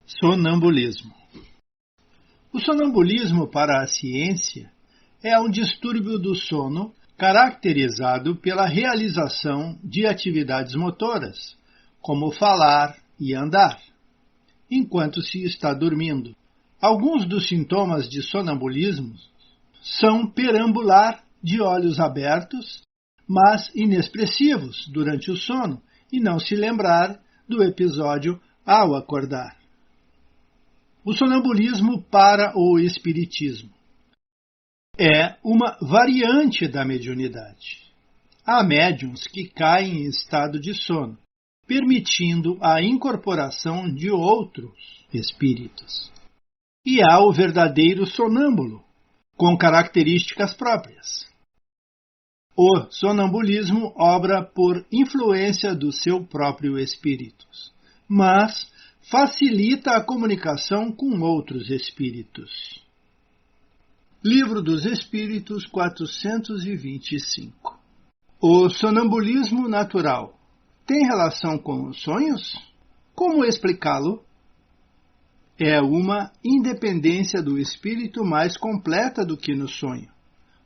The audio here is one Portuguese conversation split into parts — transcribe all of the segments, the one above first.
Sonambulismo. O sonambulismo para a ciência é um distúrbio do sono caracterizado pela realização de atividades motoras, como falar e andar, enquanto se está dormindo. Alguns dos sintomas de sonambulismo são perambular de olhos abertos, mas inexpressivos durante o sono e não se lembrar do episódio ao acordar. O sonambulismo para o espiritismo é uma variante da mediunidade. Há médiuns que caem em estado de sono, permitindo a incorporação de outros espíritos. E há o verdadeiro sonâmbulo, com características próprias. O sonambulismo obra por influência do seu próprio espírito, mas facilita a comunicação com outros espíritos. Livro dos Espíritos 425. O sonambulismo natural tem relação com os sonhos? Como explicá-lo? É uma independência do espírito mais completa do que no sonho,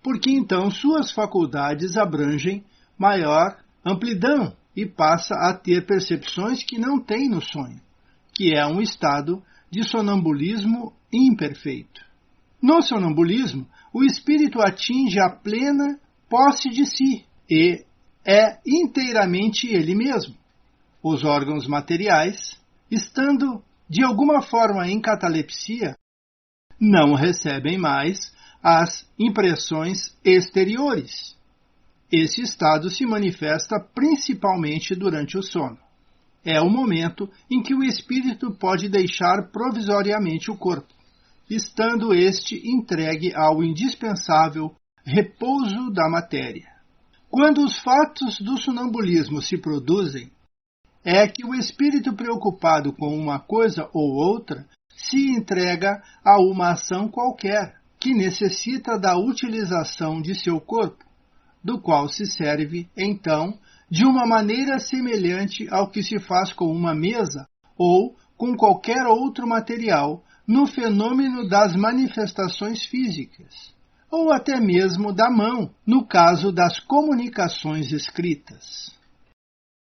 porque então suas faculdades abrangem maior amplidão e passa a ter percepções que não tem no sonho, que é um estado de sonambulismo imperfeito. No sonambulismo, o espírito atinge a plena posse de si e é inteiramente ele mesmo. Os órgãos materiais, estando de alguma forma em catalepsia, não recebem mais as impressões exteriores. Esse estado se manifesta principalmente durante o sono. É o momento em que o espírito pode deixar provisoriamente o corpo, estando este entregue ao indispensável repouso da matéria. Quando os fatos do sonambulismo se produzem, é que o espírito preocupado com uma coisa ou outra se entrega a uma ação qualquer, que necessita da utilização de seu corpo, do qual se serve, então, de uma maneira semelhante ao que se faz com uma mesa ou com qualquer outro material no fenômeno das manifestações físicas, ou até mesmo da mão, no caso das comunicações escritas.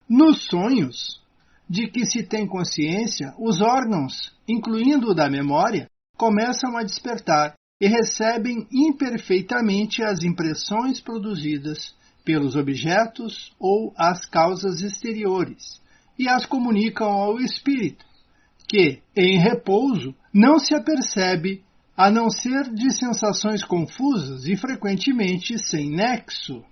Nos sonhos, de que se tem consciência, os órgãos, incluindo o da memória, começam a despertar e recebem imperfeitamente as impressões produzidas pelos objetos ou as causas exteriores, e as comunicam ao espírito, que, em repouso, não se apercebe a não ser de sensações confusas e frequentemente sem nexo,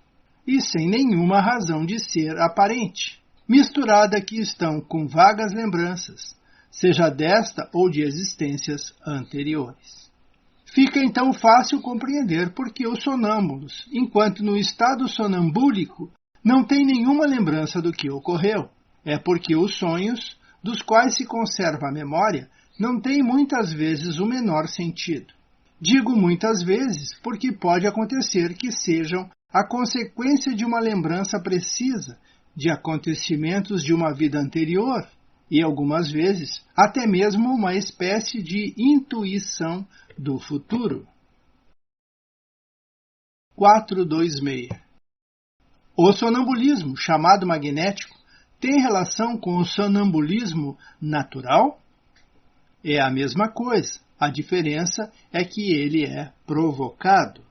e sem nenhuma razão de ser aparente, misturada que estão com vagas lembranças, seja desta ou de existências anteriores. Fica então fácil compreender por que os sonâmbulos, enquanto no estado sonambúlico, não têm nenhuma lembrança do que ocorreu. É porque os sonhos, dos quais se conserva a memória, não têm muitas vezes o menor sentido. Digo muitas vezes porque pode acontecer que sejam a consequência de uma lembrança precisa de acontecimentos de uma vida anterior e, algumas vezes, até mesmo uma espécie de intuição do futuro. 426. O sonambulismo, chamado magnético, tem relação com o sonambulismo natural? É a mesma coisa, a diferença é que ele é provocado.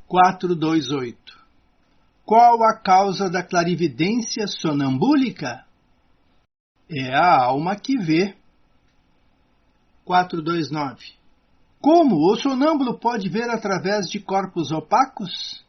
428. Qual a causa da clarividência sonambúlica? É a alma que vê. 429. Como o sonâmbulo pode ver através de corpos opacos?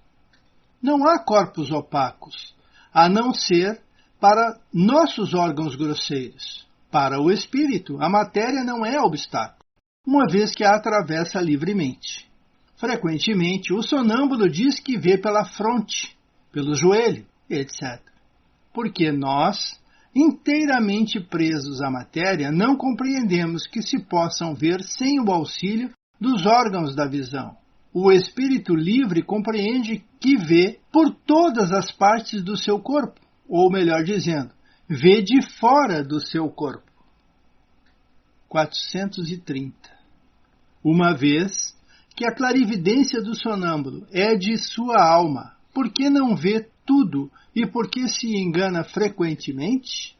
Não há corpos opacos, a não ser para nossos órgãos grosseiros. Para o espírito, a matéria não é obstáculo, uma vez que a atravessa livremente. Frequentemente, o sonâmbulo diz que vê pela fronte, pelo joelho, etc. Porque nós, inteiramente presos à matéria, não compreendemos que se possam ver sem o auxílio dos órgãos da visão. O espírito livre compreende que vê por todas as partes do seu corpo, ou melhor dizendo, vê de fora do seu corpo. 430. Uma vez que a clarividência do sonâmbulo é de sua alma, por que não vê tudo e por que se engana frequentemente?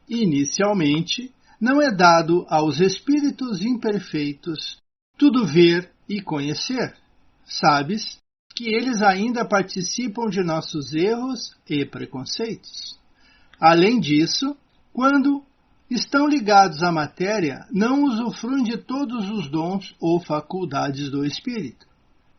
Inicialmente, não é dado aos espíritos imperfeitos tudo ver e conhecer. Sabes que eles ainda participam de nossos erros e preconceitos. Além disso, quando estão ligados à matéria, não usufruem de todos os dons ou faculdades do espírito.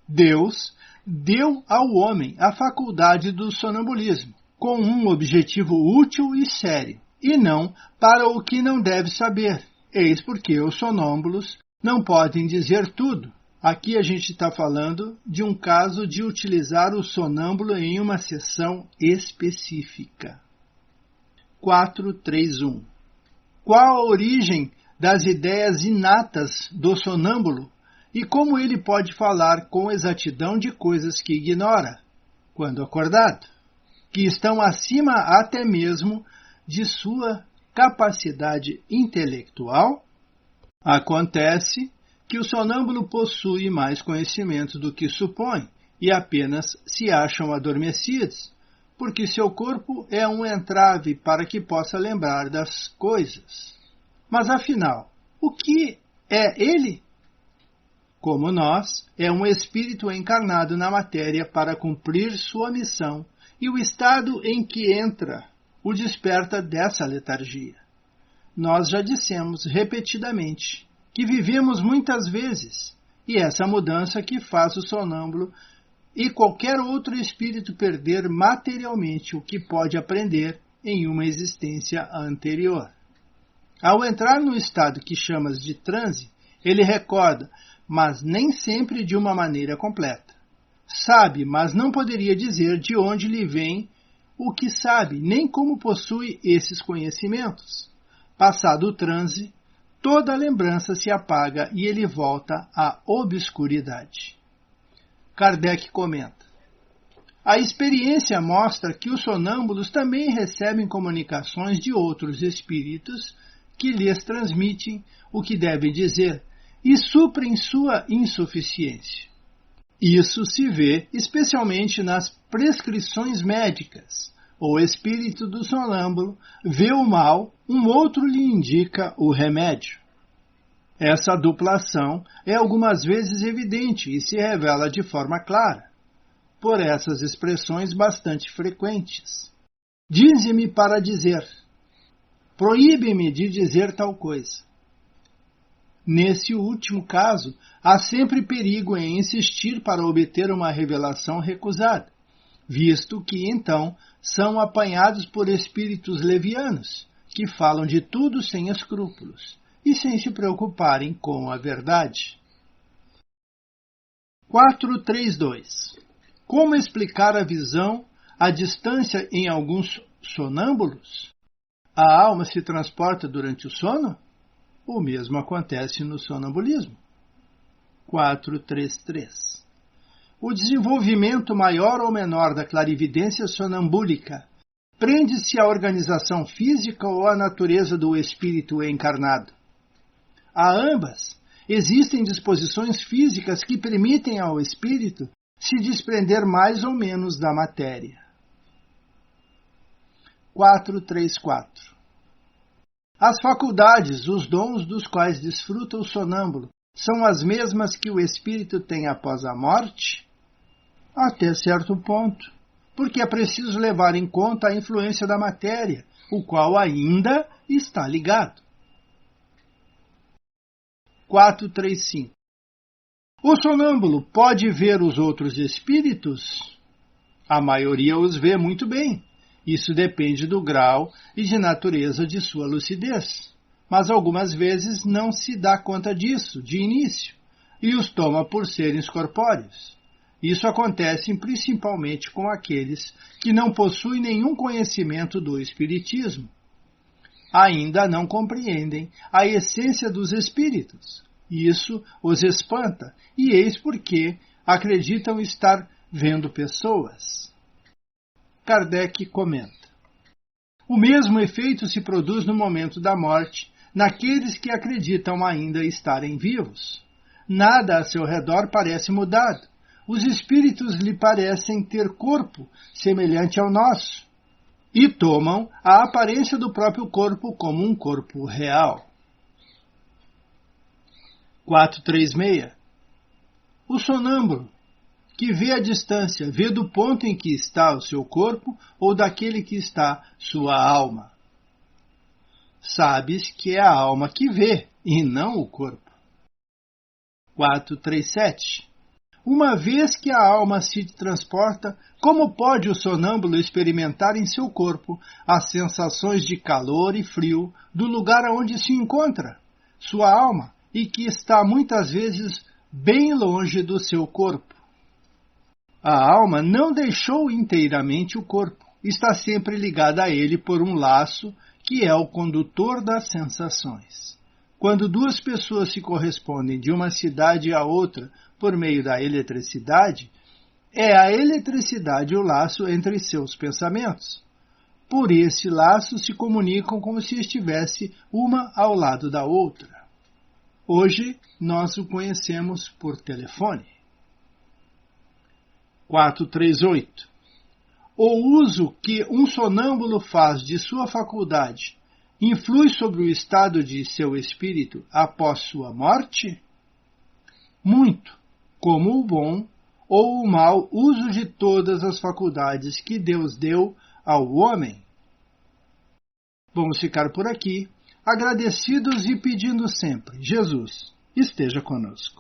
Deus deu ao homem a faculdade do sonambulismo, com um objetivo útil e sério, e não para o que não deve saber. Eis porque os sonâmbulos não podem dizer tudo. Aqui a gente está falando de um caso de utilizar o sonâmbulo em uma sessão específica. 431. Qual a origem das ideias inatas do sonâmbulo e como ele pode falar com exatidão de coisas que ignora, quando acordado, que estão acima até mesmo de sua capacidade intelectual? Acontece que o sonâmbulo possui mais conhecimento do que supõe e apenas se acham adormecidos, porque seu corpo é um entrave para que possa lembrar das coisas. Mas afinal, o que é ele? Como nós, é um espírito encarnado na matéria para cumprir sua missão, e o estado em que entra o desperta dessa letargia. Nós já dissemos repetidamente que vivemos muitas vezes, e essa mudança que faz o sonâmbulo e qualquer outro espírito perder materialmente o que pode aprender em uma existência anterior. Ao entrar no estado que chamas de transe, ele recorda, mas nem sempre de uma maneira completa. Sabe, mas não poderia dizer de onde lhe vem o que sabe, nem como possui esses conhecimentos. Passado o transe, toda a lembrança se apaga e ele volta à obscuridade. Kardec comenta: a experiência mostra que os sonâmbulos também recebem comunicações de outros espíritos que lhes transmitem o que devem dizer e suprem sua insuficiência. Isso se vê especialmente nas prescrições médicas. O espírito do sonâmbulo vê o mal, um outro lhe indica o remédio. Essa duplação é algumas vezes evidente e se revela de forma clara, por essas expressões bastante frequentes. Dize-me para dizer, proíbe-me de dizer tal coisa. Nesse último caso, há sempre perigo em insistir para obter uma revelação recusada, visto que, então, são apanhados por espíritos levianos, que falam de tudo sem escrúpulos e sem se preocuparem com a verdade. 432. Como explicar a visão à distância em alguns sonâmbulos? A alma se transporta durante o sono? O mesmo acontece no sonambulismo. 433. O desenvolvimento maior ou menor da clarividência sonambúlica prende-se à organização física ou à natureza do espírito encarnado. A ambas, existem disposições físicas que permitem ao espírito se desprender mais ou menos da matéria. 434. As faculdades, os dons dos quais desfruta o sonâmbulo, são as mesmas que o espírito tem após a morte? Até certo ponto, porque é preciso levar em conta a influência da matéria, o qual ainda está ligado. 435. O sonâmbulo pode ver os outros espíritos? A maioria os vê muito bem. Isso depende do grau e de natureza de sua lucidez. Mas algumas vezes não se dá conta disso, de início, e os toma por serem corpóreos. Isso acontece principalmente com aqueles que não possuem nenhum conhecimento do espiritismo. Ainda não compreendem a essência dos espíritos. Isso os espanta, e eis porque acreditam estar vendo pessoas. Kardec comenta: o mesmo efeito se produz no momento da morte, naqueles que acreditam ainda estarem vivos. Nada a seu redor parece mudado. Os espíritos lhe parecem ter corpo semelhante ao nosso e tomam a aparência do próprio corpo como um corpo real. 436. O sonâmbulo, que vê a distância, vê do ponto em que está o seu corpo ou daquele que está sua alma. Sabes que é a alma que vê e não o corpo. 437. Uma vez que a alma se transporta, como pode o sonâmbulo experimentar em seu corpo as sensações de calor e frio do lugar onde se encontra, sua alma, e que está muitas vezes bem longe do seu corpo? A alma não deixou inteiramente o corpo, está sempre ligada a ele por um laço que é o condutor das sensações. Quando duas pessoas se correspondem de uma cidade a outra por meio da eletricidade, é a eletricidade o laço entre seus pensamentos. Por esse laço se comunicam como se estivesse uma ao lado da outra. Hoje nós o conhecemos por telefone. 438. O uso que um sonâmbulo faz de sua faculdade influi sobre o estado de seu espírito após sua morte? Muito, como o bom ou o mau uso de todas as faculdades que Deus deu ao homem. Vamos ficar por aqui, agradecidos e pedindo sempre: Jesus, esteja conosco.